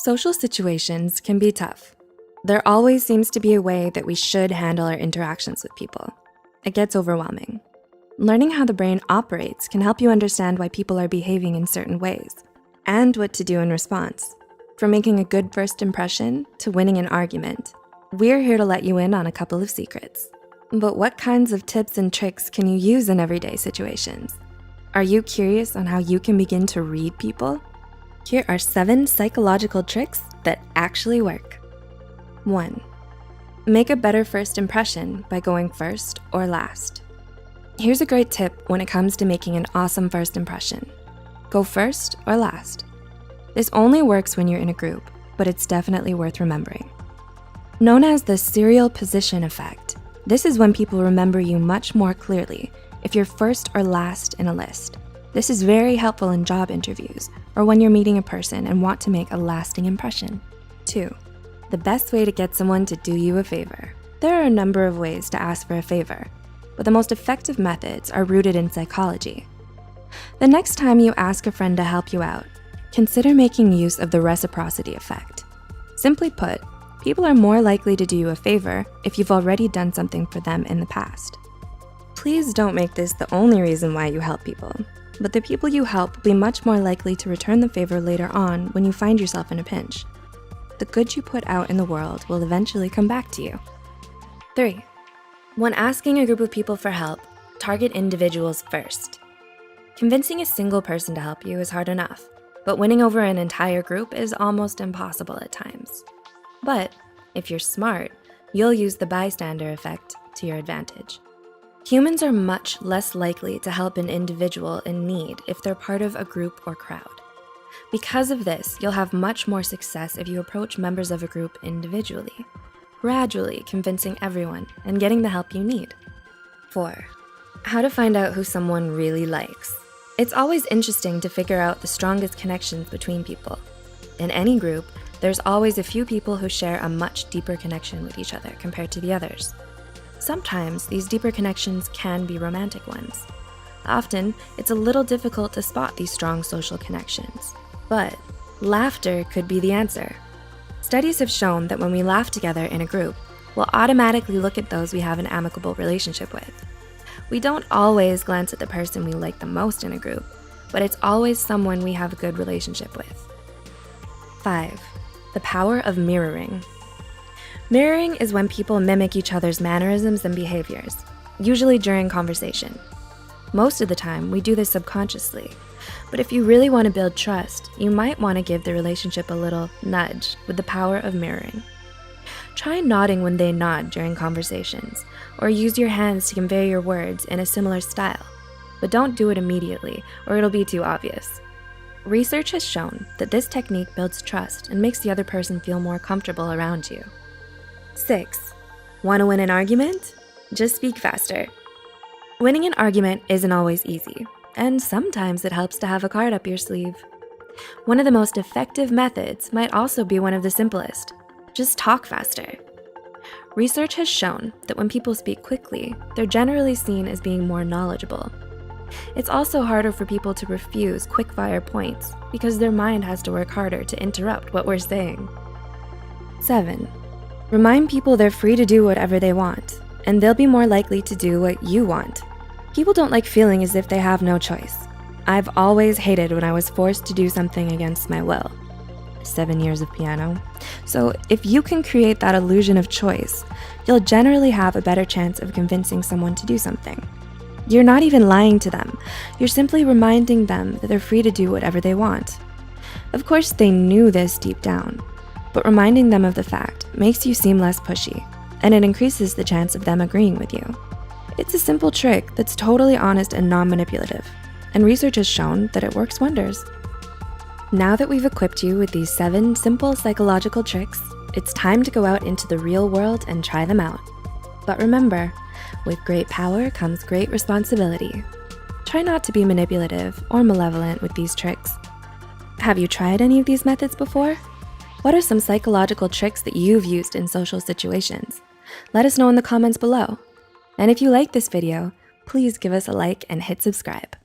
Social situations can be tough. There always seems to be a way that we should handle our interactions with people. It gets overwhelming. Learning how the brain operates can help you understand why people are behaving in certain ways and what to do in response. From making a good first impression to winning an argument, we're here to let you in on a couple of secrets. But what kinds of tips and tricks can you use in everyday situations? Are you curious on how you can begin to read people? Here are 7 psychological tricks that actually work. 1. Make a better first impression by going first or last. Here's a great tip when it comes to making an awesome first impression. Go first or last. This only works when you're in a group, but it's definitely worth remembering. Known as the serial position effect, this is when people remember you much more clearly if you're first or last in a list. This is very helpful in job interviews or when you're meeting a person and want to make a lasting impression. 2. The best way to get someone to do you a favor. There are a number of ways to ask for a favor, but the most effective methods are rooted in psychology. The next time you ask a friend to help you out, consider making use of the reciprocity effect. Simply put, people are more likely to do you a favor if you've already done something for them in the past. Please don't make this the only reason why you help people, but the people you help will be much more likely to return the favor later on when you find yourself in a pinch. The good you put out in the world will eventually come back to you. 3. When asking a group of people for help, target individuals first. Convincing a single person to help you is hard enough, but winning over an entire group is almost impossible at times. But if you're smart, you'll use the bystander effect to your advantage. Humans are much less likely to help an individual in need if they're part of a group or crowd. Because of this, you'll have much more success if you approach members of a group individually, gradually convincing everyone and getting the help you need. 4. How to find out who someone really likes. It's always interesting to figure out the strongest connections between people. In any group, there's always a few people who share a much deeper connection with each other compared to the others. Sometimes these deeper connections can be romantic ones. Often, it's a little difficult to spot these strong social connections. But laughter could be the answer. Studies have shown that when we laugh together in a group, we'll automatically look at those we have an amicable relationship with. We don't always glance at the person we like the most in a group, but it's always someone we have a good relationship with. 5. The power of mirroring. Mirroring is when people mimic each other's mannerisms and behaviors, usually during conversation. Most of the time, we do this subconsciously, but if you really want to build trust, you might want to give the relationship a little nudge with the power of mirroring. Try nodding when they nod during conversations, or use your hands to convey your words in a similar style, but don't do it immediately or it'll be too obvious. Research has shown that this technique builds trust and makes the other person feel more comfortable around you. 6. Want to win an argument? Just speak faster. Winning an argument isn't always easy, and sometimes it helps to have a card up your sleeve. One of the most effective methods might also be one of the simplest. Just talk faster. Research has shown that when people speak quickly, they're generally seen as being more knowledgeable. It's also harder for people to refuse quick-fire points because their mind has to work harder to interrupt what we're saying. 7. Remind people they're free to do whatever they want, and they'll be more likely to do what you want. People don't like feeling as if they have no choice. I've always hated when I was forced to do something against my will. 7 years of piano. So if you can create that illusion of choice, you'll generally have a better chance of convincing someone to do something. You're not even lying to them. You're simply reminding them that they're free to do whatever they want. Of course, they knew this deep down, but reminding them of the fact makes you seem less pushy, and it increases the chance of them agreeing with you. It's a simple trick that's totally honest and non-manipulative, and research has shown that it works wonders. Now that we've equipped you with these 7 simple psychological tricks, it's time to go out into the real world and try them out. But remember, with great power comes great responsibility. Try not to be manipulative or malevolent with these tricks. Have you tried any of these methods before? What are some psychological tricks that you've used in social situations? Let us know in the comments below. And if you like this video, please give us a like and hit subscribe.